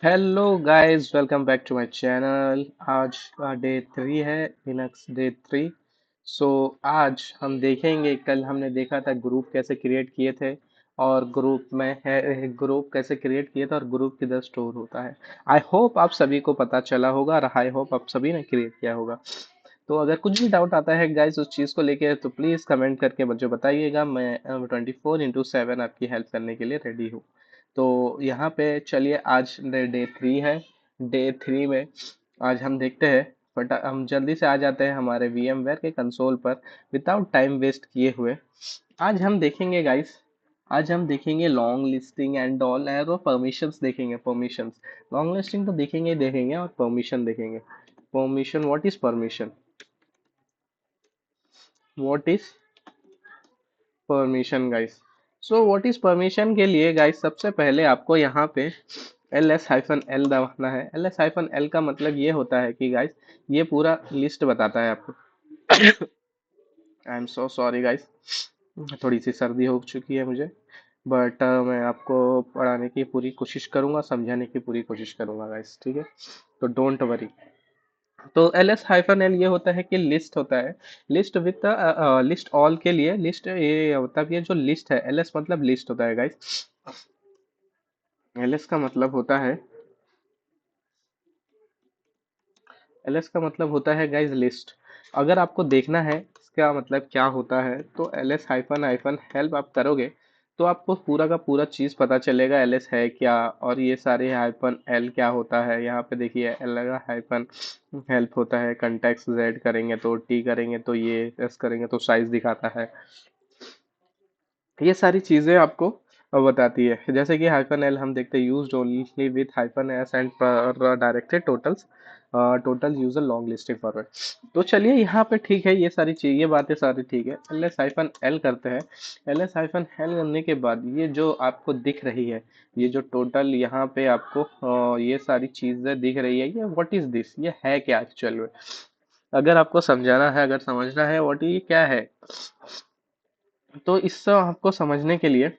Hello guys, welcome back to my channel. आज का day 3 है, लिनक्स डे 3। सो आज हम देखेंगे, कल हमने देखा था ग्रुप कैसे क्रिएट किए थे और ग्रुप में है ग्रुप कैसे क्रिएट किए थे और ग्रुप किधर स्टोर होता है। आई होप आप सभी को पता चला होगा और आई होप आप सभी ने क्रिएट किया होगा। तो अगर कुछ भी डाउट आता है गाइस उस चीज़ को लेके तो प्लीज़ कमेंट करके मुझे बताइएगा। मैं 24/7 आपकी हेल्प करने के लिए रेडी हूँ। तो यहाँ पे चलिए, आज डे 3 है। डे 3 में आज हम देखते हैं, बट हम जल्दी से आ जाते हैं हमारे VMware के कंसोल पर विदाउट टाइम वेस्ट किए हुए। आज हम देखेंगे गाइस, आज हम देखेंगे लॉन्ग लिस्टिंग एंड ऑल और परमिशंस देखेंगे। परमिशंस, लॉन्ग लिस्टिंग तो देखेंगे ही देखेंगे और परमिशन देखेंगे। Permission, what is permission? What is permission guys? So what is permission के लिए गाइस, सबसे पहले आपको यहाँ पे ls-l दबाना है। ls-l का मतलब ये होता है कि गाइस, ये पूरा लिस्ट बताता है आपको। I am so sorry guys, थोड़ी सी सर्दी हो चुकी है मुझे, बट मैं आपको पढ़ाने की पूरी कोशिश करूंगा, समझाने की पूरी कोशिश करूंगा गाइस, ठीक है? तो डोंट वरी। तो ls-l ये होता है कि लिस्ट होता है। लिस्ट विथ लिस्ट ऑल के लिए लिस्ट, ये मतलब ये जो लिस्ट है, ls मतलब लिस्ट होता है गाइस। ls का मतलब होता है, ls का मतलब होता है गाइस लिस्ट। अगर आपको देखना है इसका मतलब क्या होता है तो ls हाइफन हाइफन हेल्प आप करोगे तो आपको पूरा का पूरा चीज पता चलेगा ls है क्या। और ये सारे हाइफन l क्या होता है, यहाँ पे देखिए l का हाइफन हेल्प होता है। कंटेक्स्ट z करेंगे तो t करेंगे तो ये s करेंगे तो साइज दिखाता है। ये सारी चीजें आपको बताती है। जैसे कि हाइफन एल हम देखते हैं, used only with hyphen S and directed totals, total user long listing forward. तो चलिए यहाँ पे ठीक है, ये सारी चीज, ये बातें सारी ठीक है। ls-l करते हैं। ls-l करने के बाद ये जो आपको दिख रही है, ये जो टोटल यहाँ पे आपको ये सारी चीजें दिख रही है, ये व्हाट इज दिस, ये है क्या एक्चुअल में? अगर आपको समझाना है, अगर समझना है व्हाट ये क्या है, तो इससे आपको समझने के लिए,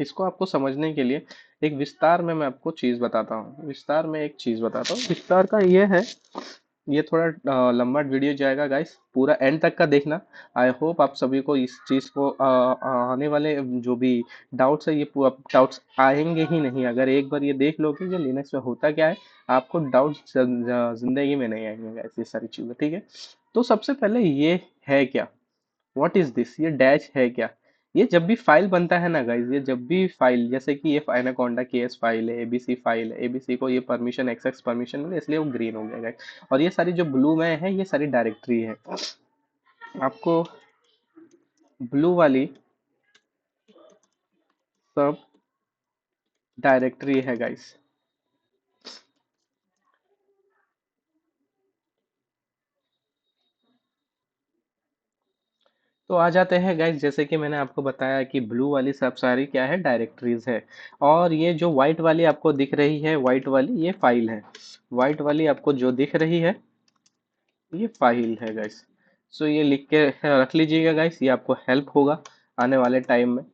इसको आपको समझने के लिए एक विस्तार में मैं आपको चीज बताता हूँ। विस्तार में एक चीज बताता हूँ, विस्तार का ये है। ये थोड़ा लंबा वीडियो जाएगा गाइस, पूरा एंड तक का देखना। आई होप आप सभी को इस चीज को आने वाले जो भी डाउट्स है, ये डाउट्स आएंगे ही नहीं। अगर एक बार ये देख लोगे कि लिनक्स में होता क्या है, आपको डाउट्स जिंदगी में नहीं आएंगे गाइस, ये सारी चीजें, ठीक है? तो सबसे पहले ये है क्या, व्हाट इज दिस, ये डैश है क्या? ये जब भी फाइल बनता है ना गाइज, ये जब भी फाइल, जैसे कि ये एनाकोंडा केएस फाइल है, एबीसी फाइल है, एबीसी को ये परमिशन एक्सेस परमिशन मिले इसलिए वो ग्रीन हो गया गाइज। और ये सारी जो ब्लू में है, ये सारी डायरेक्टरी है। आपको ब्लू वाली सब डायरेक्टरी है गाइज। तो आ जाते हैं गाइज, जैसे कि मैंने आपको बताया कि ब्लू वाली सब सारी क्या है, डायरेक्टरीज है। और ये जो व्हाइट वाली आपको दिख रही है, व्हाइट वाली ये फाइल है। व्हाइट वाली आपको जो दिख रही है, ये फाइल है गाइस। सो ये लिख के रख लीजिएगा गाइस, ये आपको हेल्प होगा आने वाले टाइम में।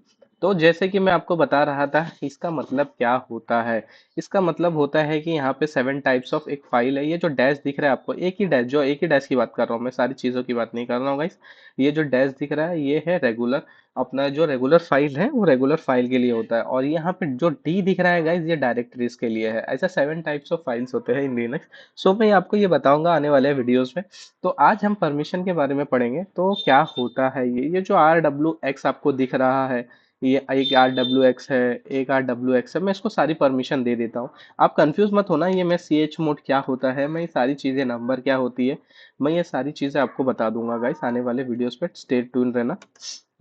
तो जैसे कि मैं आपको बता रहा था, इसका मतलब क्या होता है? इसका मतलब होता है कि यहाँ पे 7 टाइप्स ऑफ एक फाइल है। ये जो डैश दिख रहा है आपको, एक ही डैश, जो एक ही डैश की बात कर रहा हूँ मैं, सारी चीज़ों की बात नहीं कर रहा हूँ गाइस। ये जो डैश दिख रहा है ये है रेगुलर, अपना जो रेगुलर फाइल है वो रेगुलर फाइल के लिए होता है। और यहाँ पे जो डी दिख रहा है गाइस, ये डायरेक्टरीज के लिए है। ऐसा 7 टाइप्स ऑफ फाइल्स होते हैं इन लिनक्स। सो मैं आपको ये बताऊंगा आने वाले वीडियोस में। तो आज हम परमिशन के बारे में पढ़ेंगे। तो क्या होता है ये जो RWX आपको दिख रहा है, ये एक RWX है, एक RWX है। मैं इसको सारी परमिशन दे देता हूँ। आप कंफ्यूज मत होना, ये मैं CH मोड क्या होता है, मैं ये सारी चीज़ें, नंबर क्या होती है, मैं ये सारी चीज़ें आपको बता दूंगा गाइस आने वाले वीडियोस पे। स्टे ट्यून रहना।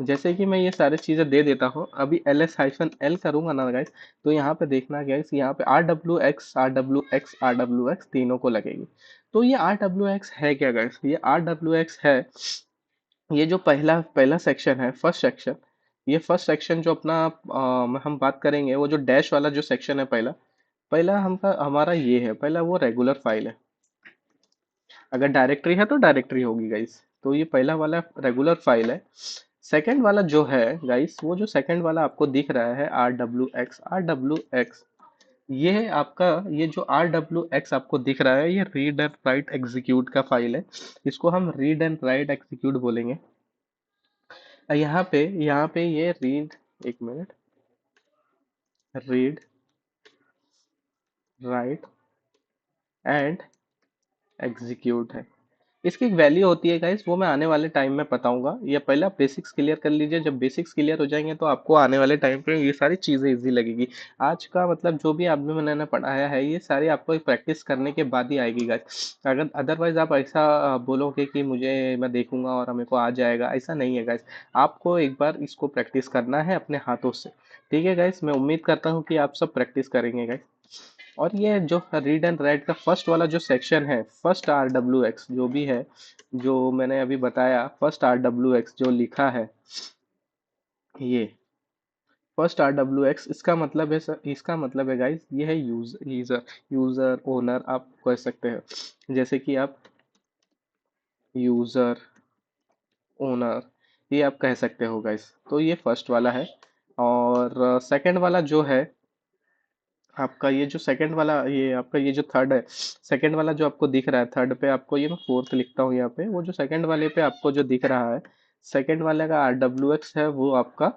जैसे कि मैं ये सारी चीज़ें दे देता हूँ, अभी ls-l करूंगा ना गाइस, तो यहाँ पे देखना गाइस, यहाँ पे RWX RWX RWX तीनों को लगेगी। तो ये RWX है क्या गाइस? ये RWX है, ये जो पहला पहला सेक्शन है, फर्स्ट सेक्शन। ये फर्स्ट सेक्शन जो अपना हम बात करेंगे, वो जो डैश वाला जो सेक्शन है, पहला पहला हमका हमारा ये है, पहला वो रेगुलर फाइल है। अगर डायरेक्टरी है तो डायरेक्टरी होगी गाइस। तो ये पहला वाला रेगुलर फाइल है। सेकंड वाला जो है गाइस, वो जो सेकंड वाला आपको दिख रहा है, RWX RWX, ये है आपका, ये जो RWX आपको दिख रहा है, ये रीड एंड राइट एग्जीक्यूट का फाइल है। इसको हम रीड एंड राइट एग्जीक्यूट बोलेंगे। यहाँ पे ये रीड, एक minute, read write and execute है। इसकी एक वैल्यू होती है गाइस, वो मैं आने वाले टाइम में बताऊंगा। ये पहले आप बेसिक्स क्लियर कर लीजिए, जब बेसिक्स क्लियर हो जाएंगे तो आपको आने वाले टाइम पे ये सारी चीजें इजी लगेगी। आज का मतलब जो भी आप भी मैंने पढ़ाया है, ये सारी आपको प्रैक्टिस करने के बाद ही आएगी गाइस। अगर अदरवाइज आप ऐसा बोलोगे कि मुझे, मैं देखूंगा और मेरे को आ जाएगा, ऐसा नहीं है गाइस। आपको एक बार इसको प्रैक्टिस करना है अपने हाथों से। ठीक है गाइस, मैं उम्मीद करता हूँ कि आप सब प्रैक्टिस करेंगे गाइस। और ये जो रीड एंड राइट का फर्स्ट वाला जो सेक्शन है, फर्स्ट RWX जो भी है, जो मैंने अभी बताया, फर्स्ट RWX जो लिखा है, ये फर्स्ट RWX, इसका मतलब है इसका मतलब है गाइस, ये है यूजर यूजर ओनर आप कह सकते हैं। जैसे कि आप यूजर ओनर, ये आप कह सकते हो गाइस। तो ये फर्स्ट वाला है। और सेकंड वाला जो है आपका, ये जो सेकंड वाला, ये आपका ये जो थर्ड है, सेकंड वाला जो आपको दिख रहा है, थर्ड पे आपको, ये मैं फोर्थ लिखता हूँ यहाँ पे, वो जो सेकंड वाले पे आपको जो दिख रहा है, सेकंड वाले का RWX है, वो आपका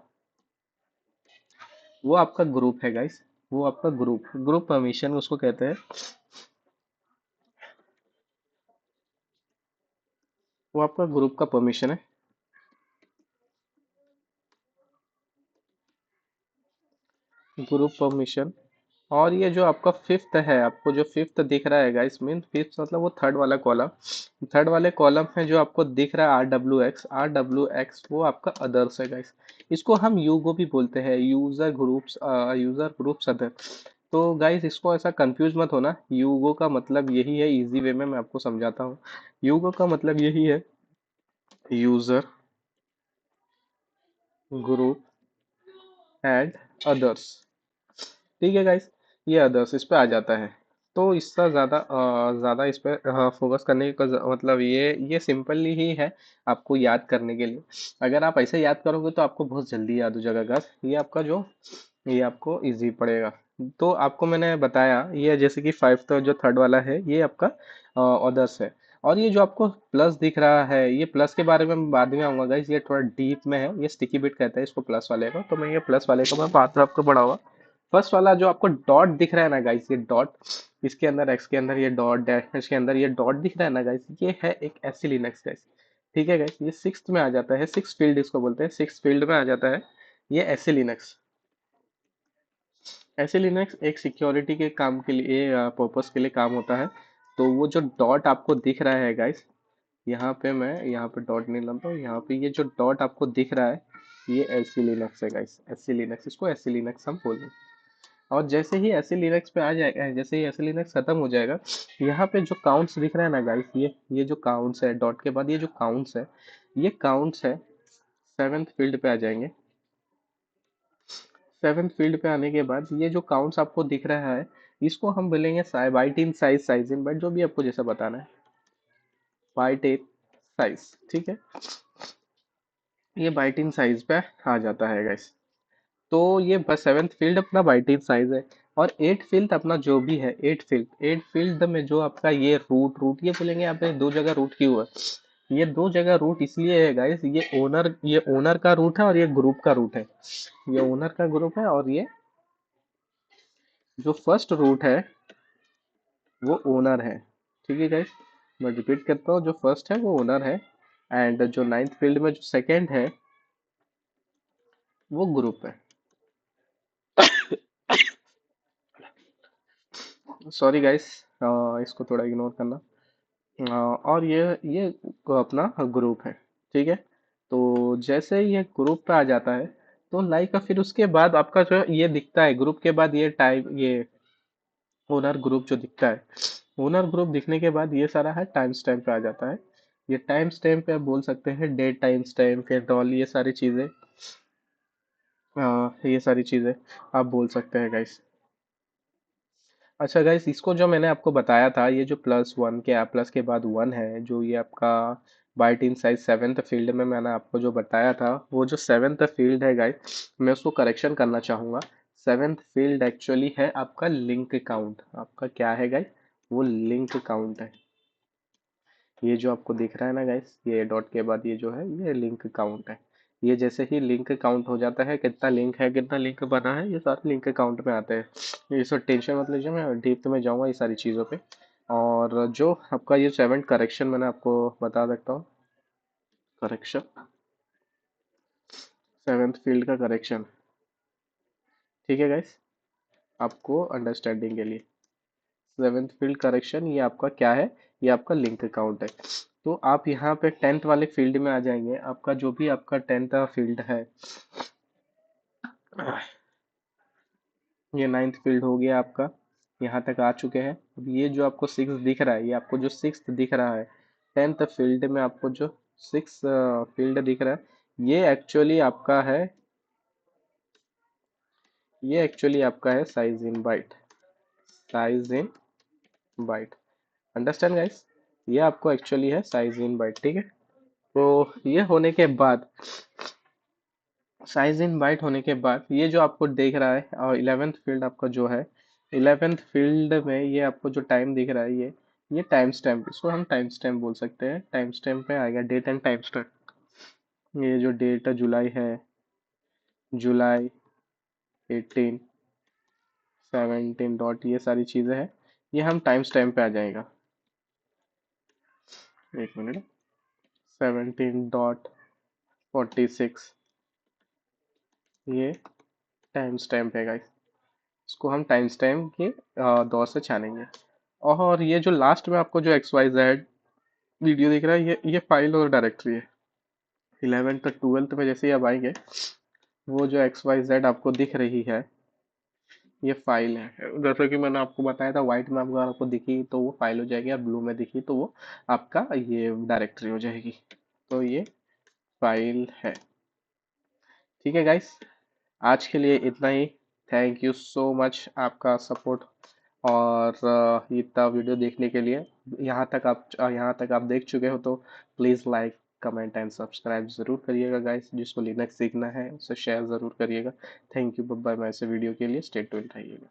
ग्रुप है गाइस। वो आपका ग्रुप ग्रुप परमिशन उसको कहते हैं। वो आपका ग्रुप का परमिशन है, ग्रुप परमिशन। और ये जो आपका फिफ्थ है, आपको जो फिफ्थ दिख रहा है गाइस, मीन फिफ्थ मतलब वो थर्ड वाला कॉलम, थर्ड वाले कॉलम में जो आपको दिख रहा है RWX, वो आपका अदर्स है गाइस। इसको हम यूगो भी बोलते हैं, यूजर ग्रुप्स अदर। तो गाइस इसको ऐसा कंफ्यूज मत होना, यूगो का मतलब यही है, इजी वे में मैं आपको समझाता हूँ। यूगो का मतलब यही है, यूजर ग्रुप एंड अदर्स। ठीक है गाइस, ये अदर्स इस पे आ जाता है। तो इसका ज़्यादा इस पे फोकस करने का मतलब ये सिंपली ही है आपको याद करने के लिए। अगर आप ऐसे याद करोगे तो आपको बहुत जल्दी याद हो जाएगा गाइस। ये आपको इजी पड़ेगा। तो आपको मैंने बताया, ये जैसे कि फाइव जो थर्ड वाला है, ये आपका अदर्स है। और ये जो आपको प्लस दिख रहा है, ये प्लस के बारे में मैं बाद में आऊंगा गाइस, ये थोड़ा डीप में है, ये स्टिकी बिट कहते हैं इसको प्लस वाले को, तो मैं ये प्लस वाले को मैं बाद में आपको बढ़ाऊंगा। फर्स्ट वाला जो आपको डॉट दिख रहा है ना गाइस, ये डॉट, इसके अंदर एक्स के अंदर ये डॉट, डैश के अंदर ये डॉट दिख रहा है ना गाइस, ये है एक एसी लिनक्स गाइस। ठीक है गाइस, ये सिक्स्थ में आ जाता है, सिक्स फील्ड इसको बोलते हैं, सिक्स फील्ड में आ जाता है ये एसी लिनक्स। एसी लिनक्स एक सिक्योरिटी के काम के लिए, पर्पस के लिए काम होता है। तो वो जो डॉट आपको दिख रहा है गाइस, यहाँ पे मैं यहाँ पे डॉट नहीं लाता हूँ, यहाँ पे ये जो डॉट आपको दिख रहा है, ये एसी लिनक्स है गाइस, एसी लिनक्स, इसको एसी लिनक्स हम बोलेंगे। और जैसे ही ऐसे लिनक्स पे आ जाएगा, जैसे ही ऐसे लिनक्स खत्म हो जाएगा, यहाँ पे जो काउंट्स दिख रहा है ना गाइस, ये जो काउंट्स है डॉट के बाद, ये जो काउंट्स है, ये काउंट्स है सेवेंथ फील्ड पे आ जाएंगे। सेवेंथ फील्ड पे आने के बाद ये जो काउंट्स आपको दिख रहा है, इसको हम बोलेंगे byte in size, size in byte, जो भी आपको जैसा बताना है, बाइट इन साइज। ठीक है, ये बाइट इन साइज पे आ जाता है गाइस। तो ये बस सेवेंथ फील्ड अपना बाइटिन साइज है। और एट फील्ड अपना जो भी है, एट फील्ड में जो आपका ये रूट, ये बोलेंगे यहाँ पे दो जगह रूट क्यों है, ये दो जगह रूट इसलिए है गाइस, ये ओनर का रूट है और ये ग्रुप का रूट है। ये ओनर का ग्रुप है, और ये जो फर्स्ट रूट है वो ओनर है। ठीक है गाइस, मैं रिपीट करता हूँ, जो फर्स्ट है वो ओनर है, एंड जो नाइन्थ फील्ड में जो सेकंड है वो ग्रुप है। सॉरी गाइस, इसको थोड़ा इग्नोर करना। और ये अपना ग्रुप है। ठीक है, तो जैसे ही ये ग्रुप पे आ जाता है, तो लाइक फिर उसके बाद आपका जो ये दिखता है, ग्रुप के बाद ये टाइप, ये ओनर ग्रुप जो दिखता है, ओनर ग्रुप दिखने के बाद ये सारा है टाइम स्टैम्प पे आ जाता है। ये टाइम स्टैम्प पे आप बोल सकते हैं date time stamp and all, ये सारी चीज़ें, ये सारी चीज़ें आप बोल सकते हैं गाइस। अच्छा गाइस, इसको जो मैंने आपको बताया था, ये जो प्लस वन के प्लस के बाद वन है, जो ये आपका byte in size seventh field में मैंने आपको जो बताया था, वो जो सेवेंथ फील्ड है गाइस, मैं उसको करेक्शन करना चाहूँगा। सेवेंथ फील्ड एक्चुअली है आपका लिंक काउंट। आपका क्या है गाइस, वो लिंक काउंट है। ये जो आपको दिख रहा है ना गाइस, ये डॉट के बाद ये जो है ये लिंक काउंट है। ये जैसे ही लिंक काउंट हो जाता है, कितना लिंक है कितना लिंक बना है, ये सारे लिंक काउंट में आते हैं। ये सब टेंशन मत लीजिए, मैं डीप में जाऊंगा ये सारी चीज़ों पे। और जो आपका ये सेवेंथ करेक्शन मैंने आपको बता सकता हूँ। करेक्शन, सेवेंथ फील्ड का करेक्शन, ठीक है गाइस, आपको अंडरस्टैंडिंग के लिए। सेवेंथ फील्ड करेक्शन ये आपका क्या है, ये आपका लिंक अकाउंट है। तो आप यहाँ पे टेंथ वाले फील्ड में आ जाएंगे। आपका जो भी आपका टेंथ फील्ड है, ये नाइन्थ फील्ड हो गया आपका, यहाँ तक आ चुके हैं। अब ये जो आपको सिक्स दिख रहा है, ये आपको जो सिक्स दिख रहा है टेंथ फील्ड में, आपको जो सिक्स फील्ड दिख रहा है, ये एक्चुअली आपका है, ये एक्चुअली आपका है size in byte. Size in byte, understand guys, ये आपको एक्चुअली है साइज इन बाइट, ठीक है। तो ये होने के बाद, साइज इन बाइट होने के बाद, ये जो आपको देख रहा है और इलेवेंथ फील्ड आपका जो है, इलेवेंथ फील्ड में ये आपको जो टाइम दिख रहा है, ये टाइम स्टैम्प, इसको हम टाइम स्टैम्प बोल सकते हैं। टाइम स्टैम्प में आएगा डेट एंड टाइम स्टैम्प। ये जो डेट जुलाई है, जुलाई 18 17 डॉट, ये सारी चीज़ें हैं, ये हम टाइम स्टैम्प पे आ जाएगा। एक मिनट, 17.46, ये टाइम स्टैम्प है गाइस। इसको हम टाइम स्टैम्प के दौर से छानेंगे। और ये जो लास्ट में आपको जो एक्स वाई जेड वीडियो दिख रहा है, ये फाइल और डायरेक्टरी है। 11th तक 12th में जैसे ही आप आएंगे, वो जो एक्स वाई जेड आपको दिख रही है, ये फाइल है। जैसे कि मैंने आपको बताया था, व्हाइट में अगर आपको दिखी तो वो फाइल हो जाएगी, और ब्लू में दिखी तो वो आपका ये डायरेक्टरी हो जाएगी। तो ये फाइल है, ठीक है गाइस। आज के लिए इतना ही। थैंक यू सो मच आपका सपोर्ट, और इतना वीडियो देखने के लिए। यहाँ तक आप देख चुके हो तो please like comment and subscribe ज़रूर करिएगा गाइस। जिसको लिनक्स सीखना है उसे शेयर ज़रूर करिएगा। Thank you, bye bye. मैं ऐसे वीडियो के लिए स्टे ट्यून्ड रहिएगा।